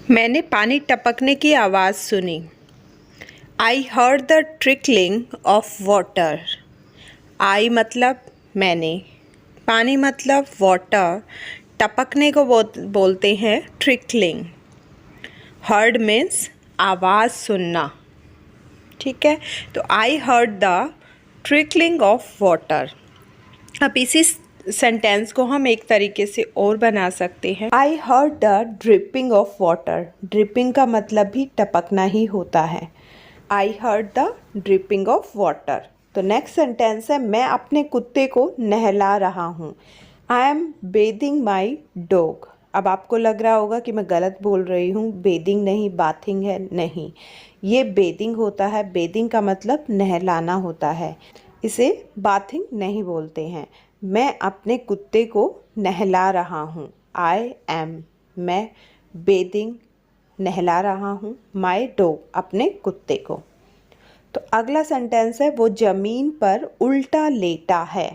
मैंने पानी टपकने की आवाज़ सुनी। I heard the trickling of water. I मतलब मैंने, पानी मतलब वाटर, टपकने को बोलते हैं ट्रिकलिंग। हर्ड मीन्स आवाज़ सुनना, ठीक है। तो आई heard the trickling of water. अब इसी सेंटेंस को हम एक तरीके से और बना सकते हैं। आई heard the dripping of water. Dripping का मतलब भी टपकना ही होता है। आई heard the dripping of water. तो नेक्स्ट सेंटेंस है, मैं अपने कुत्ते को नहला रहा हूँ। I am bathing my dog. अब आपको लग रहा होगा कि मैं गलत बोल रही हूँ, बेदिंग नहीं बाथिंग है, नहीं, ये बेदिंग होता है। बेदिंग का मतलब नहलाना होता है, इसे बाथिंग नहीं बोलते हैं। मैं अपने कुत्ते को नहला रहा हूँ। आई एम, मैं, बेदिंग, नहला रहा हूँ, माई डॉग, अपने कुत्ते को। तो अगला सेंटेंस है, वो ज़मीन पर उल्टा लेटा है।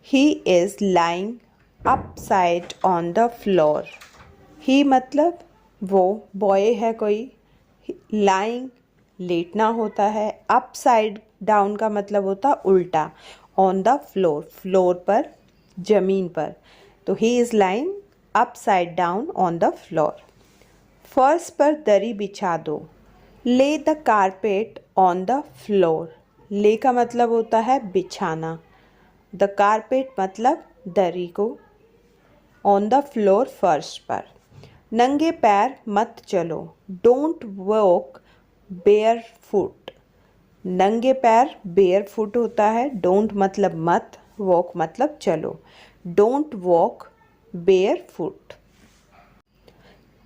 He is lying upside on the floor. He मतलब वो, बॉय है कोई, लाइंग लेटना होता है, अपसाइड डाउन का मतलब होता उल्टा, ऑन द फ्लोर फ्लोर पर, जमीन पर। तो ही is lying upside down on the floor. फर्श पर दरी बिछा दो। ले the carpet on the floor. ले का मतलब होता है बिछाना, द कारपेट मतलब दरी को, ऑन द फ्लोर फर्श पर। नंगे पैर मत चलो। Don't walk bare foot. नंगे पैर बेयर फुट होता है। डोंट मतलब मत, वॉक मतलब चलो। Don't walk bare foot.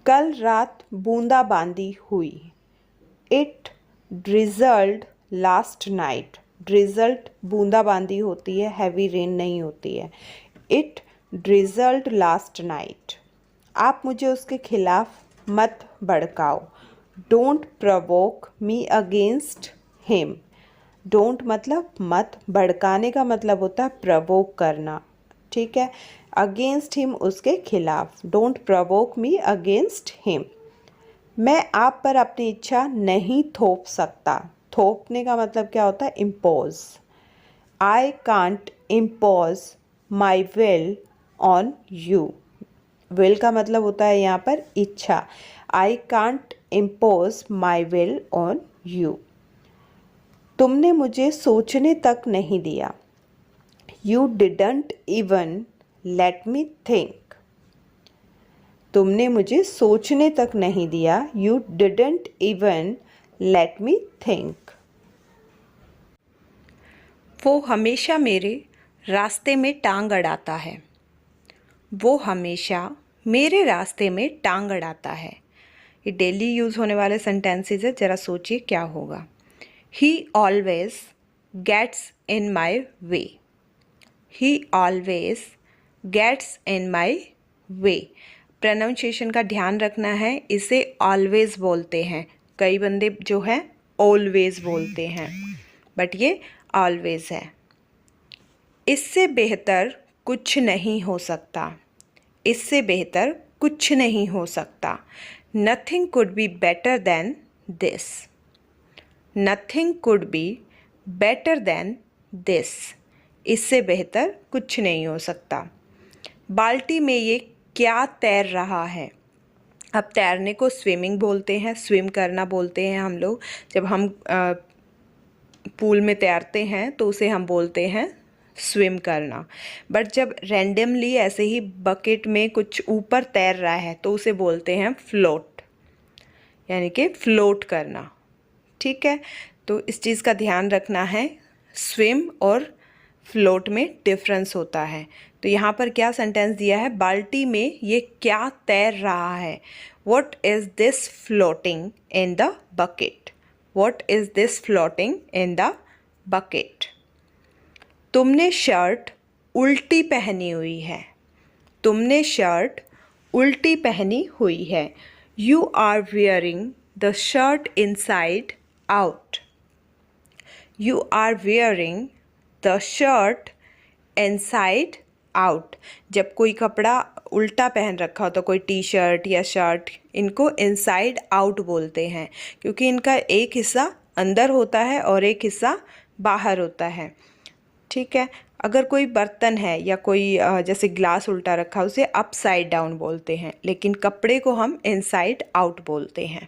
कल रात बूंदाबांदी हुई। It drizzled last night. Drizzled बूंदाबांदी होती है, हैवी रेन नहीं होती है। It drizzled last night. आप मुझे उसके खिलाफ मत भड़काओ। Don't provoke me against him. Don't मतलब मत, भड़काने का मतलब होता है प्रवोक करना, ठीक है। अगेंस्ट हिम उसके खिलाफ। Don't provoke me against him. मैं आप पर अपनी इच्छा नहीं थोप सकता। थोपने का मतलब क्या होता है, impose. I can't impose my will on you. Will का मतलब होता है यहाँ पर इच्छा। I can't impose my will on you. तुमने मुझे सोचने तक नहीं दिया। You didn't even let me think. तुमने मुझे सोचने तक नहीं दिया। You didn't even let me think. वो हमेशा मेरे रास्ते में टांग अड़ाता है। वो हमेशा मेरे रास्ते में टांग अड़ाता है। ये डेली यूज़ होने वाले सेंटेंसेस है, ज़रा सोचिए क्या होगा। He always gets in my way. He always gets in my way. Pronunciation का ध्यान रखना है, इसे ऑलवेज बोलते हैं। कई बंदे जो है ऑलवेज बोलते हैं, बट ये ऑलवेज है। इससे बेहतर कुछ नहीं हो सकता। इससे बेहतर कुछ नहीं हो सकता। Nothing could be better than this. Nothing could be better than this. इससे बेहतर कुछ नहीं हो सकता। बाल्टी में ये क्या तैर रहा है। अब तैरने को स्विमिंग बोलते हैं, स्विम करना बोलते हैं हम लोग। जब हम पूल में तैरते हैं तो उसे हम बोलते हैं स्विम करना। बट जब रैंडमली ऐसे ही बकेट में कुछ ऊपर तैर रहा है तो उसे बोलते हैं फ्लोट, यानी कि फ्लोट करना, ठीक है। तो इस चीज़ का ध्यान रखना है, स्विम और फ्लोट में डिफरेंस होता है। तो यहाँ पर क्या सेंटेंस दिया है, बाल्टी में ये क्या तैर रहा है। What is this floating in the bucket? What is this floating in the bucket? तुमने शर्ट उल्टी पहनी हुई है। तुमने शर्ट उल्टी पहनी हुई है। You are wearing the shirt inside out. You are wearing the shirt inside out. जब कोई कपड़ा उल्टा पहन रखा होता, कोई टी शर्ट या शर्ट, इनको इनसाइड आउट बोलते हैं क्योंकि इनका एक हिस्सा अंदर होता है और एक हिस्सा बाहर होता है। ठीक है। अगर कोई बर्तन है या कोई जैसे ग्लास उल्टा रखा, उसे अपसाइड डाउन बोलते हैं, लेकिन कपड़े को हम इनसाइड आउट बोलते हैं।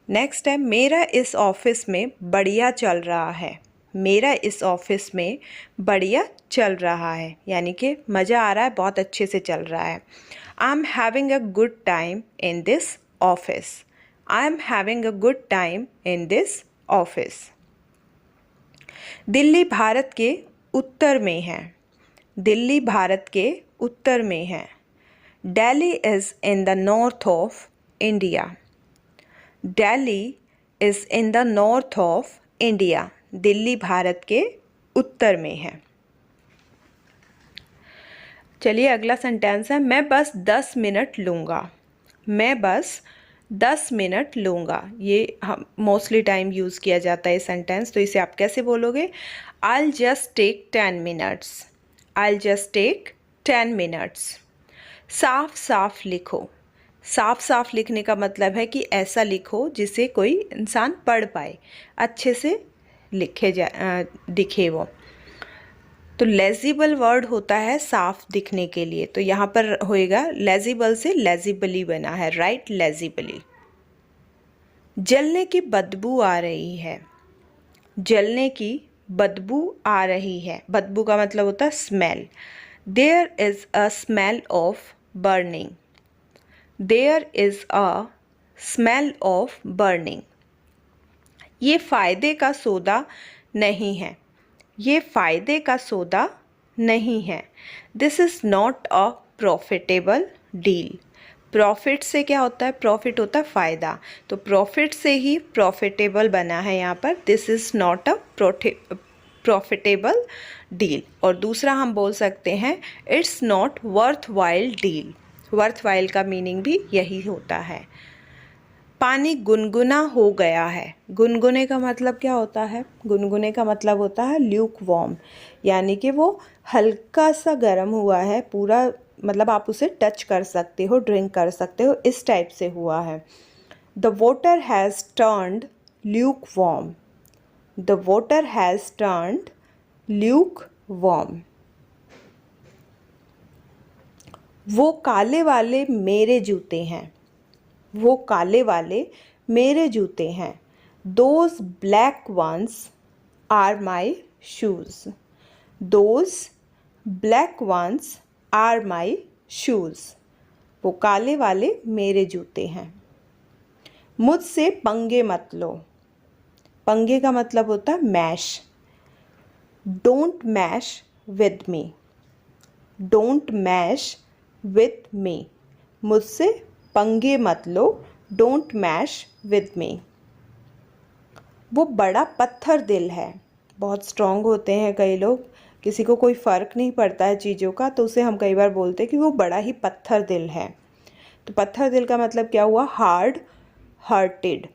नेक्स्ट है, मेरा इस ऑफिस में बढ़िया चल रहा है। मेरा इस ऑफिस में बढ़िया चल रहा है यानी कि मज़ा आ रहा है, बहुत अच्छे से चल रहा है। I am having a good time in this office. I am having a good time in this office. Delhi Bharat के उत्तर में है। दिल्ली भारत के उत्तर में है। Delhi is in the north of India. Delhi is in the north of India. Delhi Bharat के उत्तर में है। चलिए अगला सेंटेंस है, मैं बस 10 मिनट लूँगा। मैं बस 10 मिनट लूँगा। ये हम मोस्टली टाइम यूज़ किया जाता है सेंटेंस, तो इसे आप कैसे बोलोगे? I'll just take 10 minutes. I'll just take 10 minutes. साफ साफ लिखो। साफ साफ लिखने का मतलब है कि ऐसा लिखो जिसे कोई इंसान पढ़ पाए, अच्छे से दिखे वो। तो लेजिबल वर्ड होता है साफ दिखने के लिए, तो यहाँ पर होएगा लेजिबल से लेजिबली बना है, राइट, लेजिबली। जलने की बदबू आ रही है। जलने की बदबू आ रही है। बदबू का मतलब होता है smell. There is a smell of burning. There is a smell of burning. ये फ़ायदे का सौदा नहीं है। ये फ़ायदे का सौदा नहीं है। This is not a profitable deal. Profit से क्या होता है? प्रॉफिट होता है फ़ायदा, तो प्रॉफिट से ही प्रॉफिटेबल बना है यहाँ पर। This is not a profitable deal. और दूसरा हम बोल सकते हैं it's not worth while deal. Worth while का मीनिंग भी यही होता है। पानी गुनगुना हो गया है। गुनगुने का मतलब क्या होता है? गुनगुने का मतलब होता है ल्यूक वार्म, यानी कि वो हल्का सा गर्म हुआ है, पूरा मतलब आप उसे टच कर सकते हो, ड्रिंक कर सकते हो, इस टाइप से हुआ है। The water has turned Luke warm. The water has turned Luke warm. वो काले वाले मेरे जूते हैं। वो काले वाले मेरे जूते हैं। Those black ones are my shoes. Those black ones are my shoes. वो काले वाले मेरे जूते हैं। मुझसे पंगे मत लो। पंगे का मतलब होता है mash. Don't mash with me. Don't mash with me. मुझसे पंगे मत लो। Don't mess with me. वो बड़ा पत्थर दिल है। बहुत स्ट्रॉन्ग होते हैं कई लोग, किसी को कोई फ़र्क नहीं पड़ता है चीज़ों का, तो उसे हम कई बार बोलते हैं कि वो बड़ा ही पत्थर दिल है। तो पत्थर दिल का मतलब क्या हुआ? Hard hearted.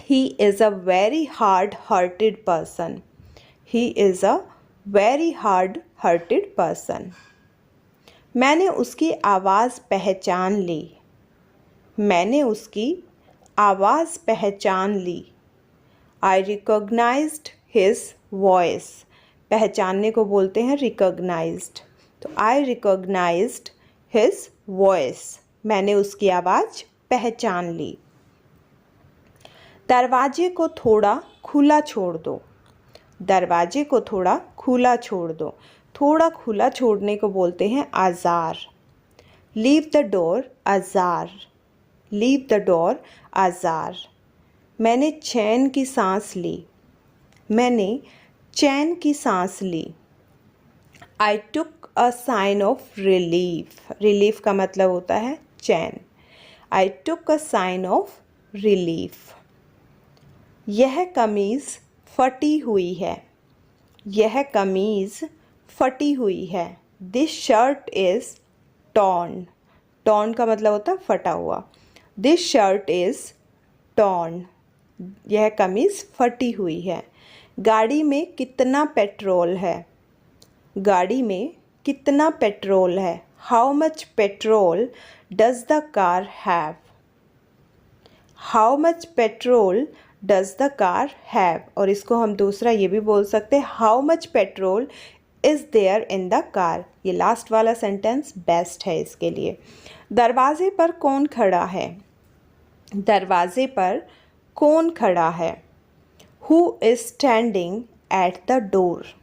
He is a very hard hearted person. He is a very hard hearted person. मैंने उसकी आवाज़ पहचान ली। मैंने उसकी आवाज़ पहचान ली। आई रिकॉग्नाइज्ड हिज वॉइस। पहचानने को बोलते हैं रिकॉग्नाइज्ड। तो आई रिकॉग्नाइज्ड हिज वॉइस। मैंने उसकी आवाज़ पहचान ली। दरवाजे को थोड़ा खुला छोड़ दो। दरवाजे को थोड़ा खुला छोड़ दो। थोड़ा खुला छोड़ने को बोलते हैं ajar. Leave the door ajar. Leave the door ajar. मैंने चैन की सांस ली। मैंने चैन की सांस ली। I took a sigh of relief. Relief का मतलब होता है चैन। I took a sigh of relief. यह कमीज़ फटी हुई है। यह कमीज़ फटी हुई है। This shirt is torn. Torn का मतलब होता है फटा हुआ। This shirt is torn. यह कमीज़ फटी हुई है। गाड़ी में कितना पेट्रोल है? गाड़ी में कितना पेट्रोल है? How much petrol does the car have? How much petrol does the car have? और इसको हम दूसरा ये भी बोल सकते हैं, how much petrol is there in the car. ये लास्ट वाला सेंटेंस बेस्ट है इसके लिए। दरवाजे पर कौन खड़ा है? दरवाजे पर कौन खड़ा है? Who is standing at the door?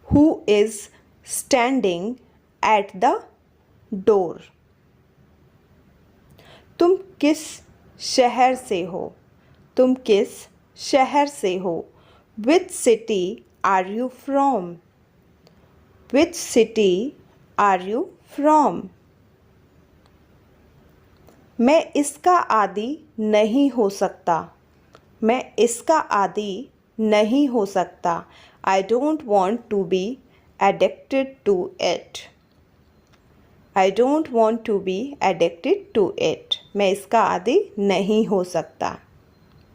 Who is standing at the door? तुम किस शहर से हो? तुम किस शहर से हो? Which city are you from? Which city are you from? मैं इसका आदी नहीं हो सकता। मैं इसका आदी नहीं हो सकता। I don't want to be addicted to it. I don't want to be addicted to it. मैं इसका आदी नहीं हो सकता।